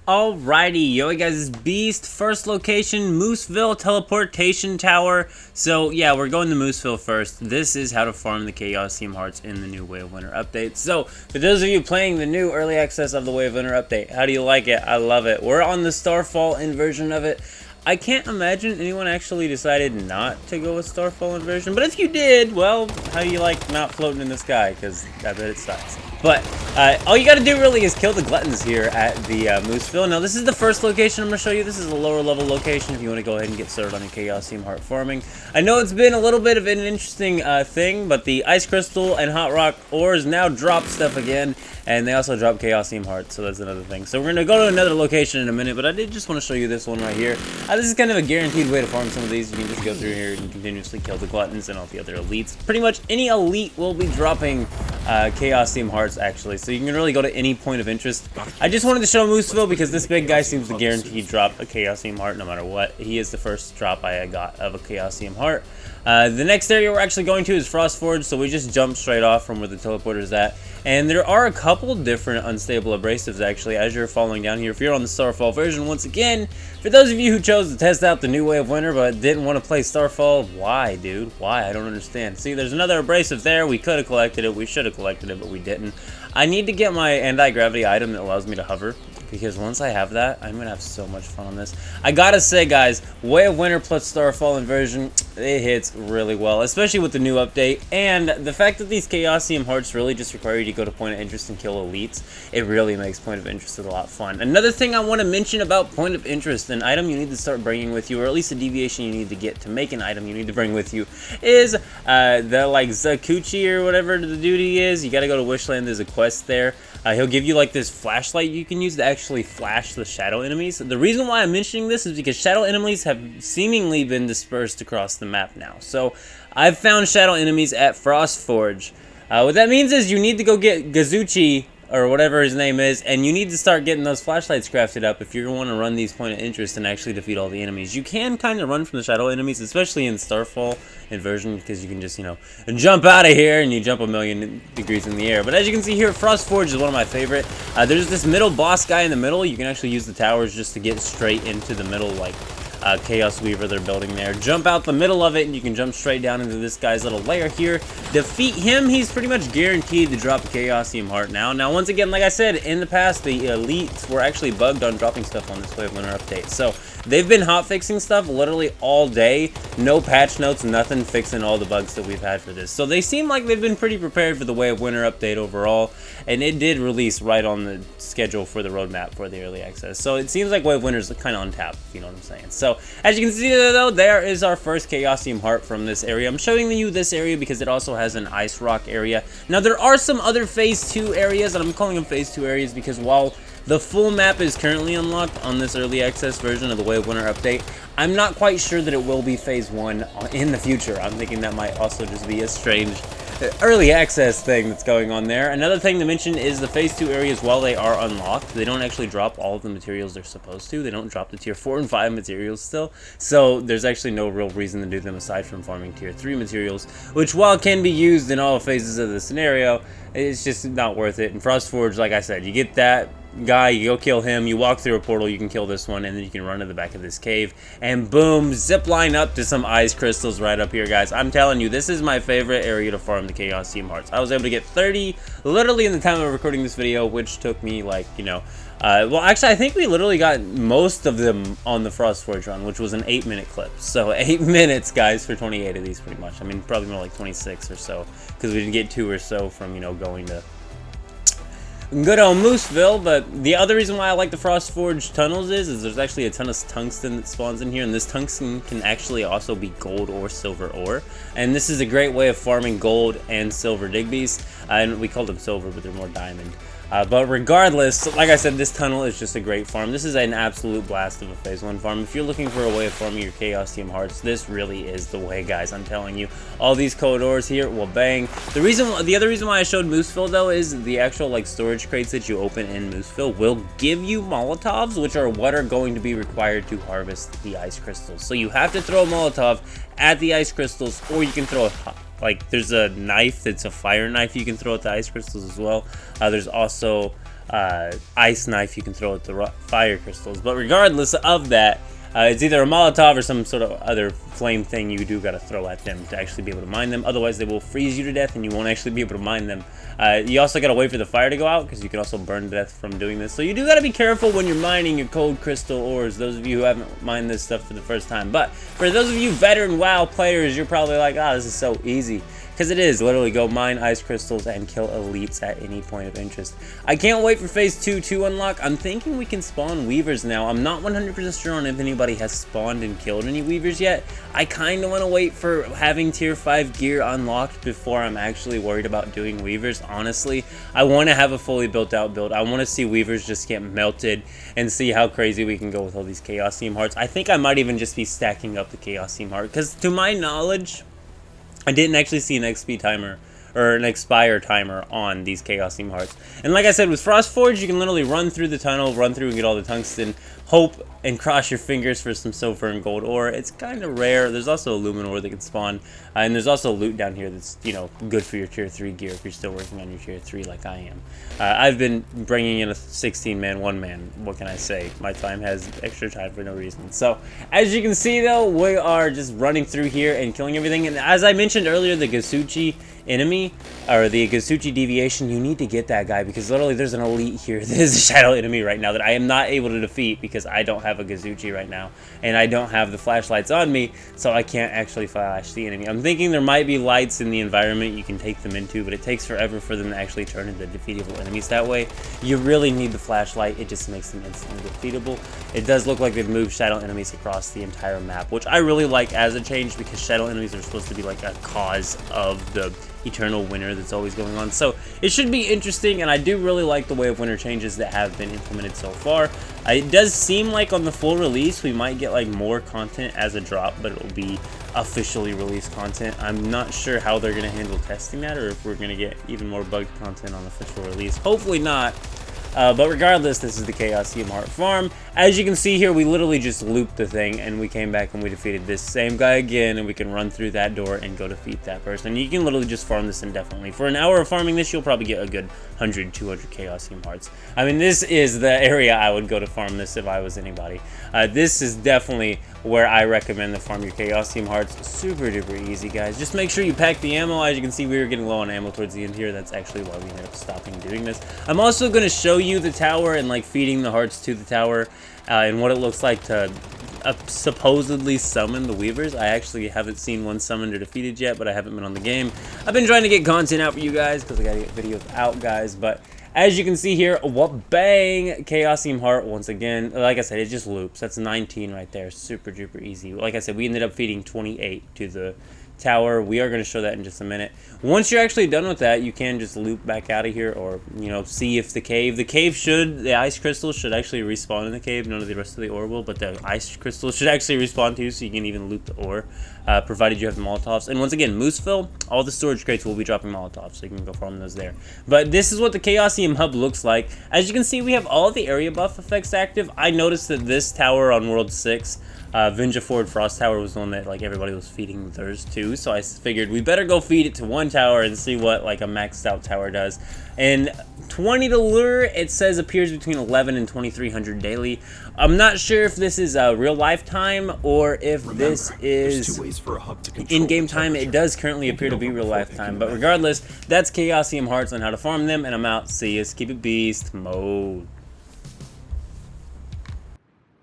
Alrighty, yo guys, it's Beast, first location, Mooseville Teleportation Tower. So yeah, we're going to Mooseville first. This is how to farm the Chaosium hearts in the new Way of Winter update. So, for those of you playing the new early access of the Way of Winter update, how do you like it? I love it. We're on the Starfall inversion of it. I can't imagine anyone actually decided not to go with Starfall inversion, but if you did, well, how do you like not floating in the sky? Because I bet it sucks. But all you gotta do really is kill the gluttons here at the Mooseville. Now this is the first location I'm gonna show you. This is a lower level location if you want to go ahead and get started on your Chaosium heart farming. I know it's been a little bit of an interesting thing, but the ice crystal and hot rock ores now drop stuff again, and they also drop Chaosium hearts, so that's another thing. So we're gonna go to another location in a minute, but I did just want to show you this one right here. This is kind of a guaranteed way to farm some of these. You can just go through here and continuously kill the gluttons and all the other elites. Pretty much any elite will be dropping Chaosium hearts, actually, so you can really go to any point of interest. I just wanted to show Mooseville because this big guy seems to guarantee drop a Chaosium heart no matter what. He is the first drop I got of a Chaosium heart. The next area we're actually going to is Frostforge, so we just jump straight off from where the teleporter is at. And there are a couple different unstable abrasives actually as you're following down here. If you're on the Starfall version, once again, for those of you who chose to test out the new Way of Winter but didn't want to play Starfall, why, dude? Why? I don't understand. See, there's another abrasive there. We could have collected it. We should have collected it, but we didn't. I need to get my anti-gravity item that allows me to hover, because once I have that, I'm gonna have so much fun on this. I gotta say, guys, Way of Winter plus Starfall inversion, it hits really well, especially with the new update. And the fact that these Chaosium hearts really just require you to go to point of interest and kill elites, it really makes point of interest a lot fun. Another thing I want to mention about point of interest, an item you need to start bringing with you, or at least a deviation you need to get to make an item you need to bring with you, is the like Zakuchi or whatever the duty is. You gotta go to Wishland. There's a quest there. He'll give you like this flashlight you can use to actually flash the shadow enemies. The reason why I'm mentioning this is because shadow enemies have seemingly been dispersed across the map now. So I've found shadow enemies at Frostforge. What that means is you need to go get Gazuchi, or whatever his name is, and you need to start getting those flashlights crafted up if you're going to want to run these point of interest and actually defeat all the enemies. You can kind of run from the shadow enemies, especially in Starfall inversion, because you can just, you know, jump out of here and you jump a million degrees in the air. But as you can see here, Frostforge is one of my favorite. There's this middle boss guy in the middle. You can actually use the towers just to get straight into the middle, like Chaos Weaver they're building there. Jump out the middle of it and you can jump straight down into this guy's little lair here. Defeat him, he's pretty much guaranteed to drop a Chaosium heart now. Now once again, like I said, in the past the elites were actually bugged on dropping stuff on this Way of Winter update. So they've been hotfixing stuff literally all day. No patch notes, nothing, fixing all the bugs that we've had for this. So they seem like they've been pretty prepared for the Way of Winter update overall. And it did release right on the schedule for the roadmap for the early access. So it seems like Way of Winter is kind of on tap, if you know what I'm saying. So as you can see there though, there is our first Chaosium heart from this area. I'm showing you this area because it also has an ice rock area. Now there are some other phase 2 areas, and I'm calling them phase 2 areas because while the full map is currently unlocked on this early access version of the Way of Winter update, I'm not quite sure that it will be phase 1 in the future. I'm thinking that might also just be a strange early access thing that's going on there. Another thing to mention is the phase 2 areas, while they are unlocked, they don't actually drop all of the materials they're supposed to. They don't drop the tier 4 and 5 materials still, so there's actually no real reason to do them aside from farming tier 3 materials, which while can be used in all phases of the scenario, it's just not worth it. In Frostforge, like I said, you get that guy, you go kill him, you walk through a portal, you can kill this one, and then you can run to the back of this cave, and boom, zip line up to some ice crystals right up here, guys. I'm telling you, this is my favorite area to farm the Chaosium hearts. I was able to get 30 literally in the time of recording this video, which took me like, you know, well actually I think we literally got most of them on the Frostforge run, which was an 8-minute clip. So 8 minutes, guys, for 28 of these pretty much. I mean, probably more like 26 or so, because we didn't get 2 or so from, you know, going to good old Mooseville. But the other reason why I like the Frostforge tunnels is there's actually a ton of tungsten that spawns in here, and this tungsten can actually also be gold or silver ore, and this is a great way of farming gold and silver digbees, and we call them silver but they're more diamond. But regardless, like I said, this tunnel is just a great farm. This is an absolute blast of a phase 1 farm. If you're looking for a way of farming your Chaosium hearts, this really is the way, guys. I'm telling you, all these corridors here will bang. The other reason why I showed Mooseville though is the actual like storage crates that you open in Mooseville will give you Molotovs, which are what are going to be required to harvest the ice crystals. So you have to throw a Molotov at the ice crystals, or you can throw a like there's a knife that's a fire knife you can throw at the ice crystals as well. There's also ice knife you can throw at the fire crystals. But regardless of that, it's either a Molotov or some sort of other flame thing you do gotta throw at them to actually be able to mine them. Otherwise, they will freeze you to death and you won't actually be able to mine them. You also gotta wait for the fire to go out because you can also burn to death from doing this. So you do gotta be careful when you're mining your cold crystal ores, those of you who haven't mined this stuff for the first time. But for those of you veteran WoW players, you're probably like, ah, this is so easy. Because it is, literally go mine ice crystals and kill elites at any point of interest. I can't wait for phase 2 to unlock. I'm thinking we can spawn weavers now. I'm not 100% sure on if anybody has spawned and killed any weavers yet. I kind of want to wait for having tier 5 gear unlocked before I'm actually worried about doing weavers, honestly. I want to have a fully built out build. I want to see weavers just get melted and see how crazy we can go with all these Chaosium hearts. I think I might even just be stacking up the Chaosium heart because to my knowledge, I didn't actually see an XP timer or an expire timer on these Chaosium hearts. And like I said, with Frostforge, you can literally run through the tunnel, run through and get all the tungsten, hope and cross your fingers for some silver and gold ore. It's kind of rare. There's also a lumen ore that can spawn, and there's also loot down here that's, you know, good for your tier 3 gear if you're still working on your tier 3 like I am. I've been bringing in a 16-man, 1-man. What can I say? My time has extra time for no reason. So, as you can see though, we are just running through here and killing everything. And as I mentioned earlier, the Gasuchi enemy, or the Gasuchi deviation, you need to get that guy because literally there's an elite here that is a shadow enemy right now that I am not able to defeat because I don't have a Gasuchi right now and I don't have the flashlights on me, so I can't actually flash the enemy. I'm thinking there might be lights in the environment you can take them into, but it takes forever for them to actually turn into defeatable enemies that way. You really need the flashlight. It just makes them instantly defeatable. It does look like they've moved shadow enemies across the entire map, which I really like as a change because shadow enemies are supposed to be like a cause of the eternal winter that's always going on. So it should be interesting, and I do really like the way of winter changes that have been implemented so far. It does seem like on the full release we might get like more content as a drop, but it will be officially released content. I'm not sure how they're going to handle testing that or if we're going to get even more bugged content on the official release. Hopefully not. But regardless, this is the Chaosium Heart Farm. As you can see here, we literally just looped the thing, and we came back and we defeated this same guy again, and we can run through that door and go defeat that person. You can literally just farm this indefinitely. For an hour of farming this, you'll probably get a good 100, 200 Chaosium Hearts. I mean, this is the area I would go to farm this if I was anybody. This is definitely where I recommend to farm your Chaosium Hearts. Super duper easy, guys. Just make sure you pack the ammo. As you can see, we were getting low on ammo towards the end here. That's actually why we ended up stopping doing this. I'm also going to show you the tower and like feeding the hearts to the tower and what it looks like to supposedly summon the weavers. I actually haven't seen one summoned or defeated yet, but I haven't been on the game. I've been trying to get content out for you guys because I gotta get videos out, guys. But as you can see here, what bang, Chaosium Heart once again. Like I said, it just loops. That's 19 right there. Super duper easy. Like I said, we ended up feeding 28 to the tower. We are going to show that in just a minute. Once you're actually done with that, you can just loop back out of here, or, you know, see if the ice crystals should actually respawn in the cave. None of the rest of the ore will, but the ice crystals should actually respawn too, so you can even loot the ore, provided you have the Molotovs. And once again, Mooseville, all the storage crates will be dropping Molotovs, so you can go farm those there. But this is what the Chaosium hub looks like. As you can see, we have all the area buff effects active. I noticed that this tower on World 6, Vinja Ford Frost Tower, was the one that like everybody was feeding theirs to, so I figured we better go feed it to one tower and see what like a maxed out tower does. And 20 to lure, it says appears between 11 and 2300 daily. I'm not sure if this is real life time or if this is in-game time. It does currently appear to be real life time, but regardless, that's Chaosium Hearts on how to farm them, and I'm out. See you. Keep it beast mode.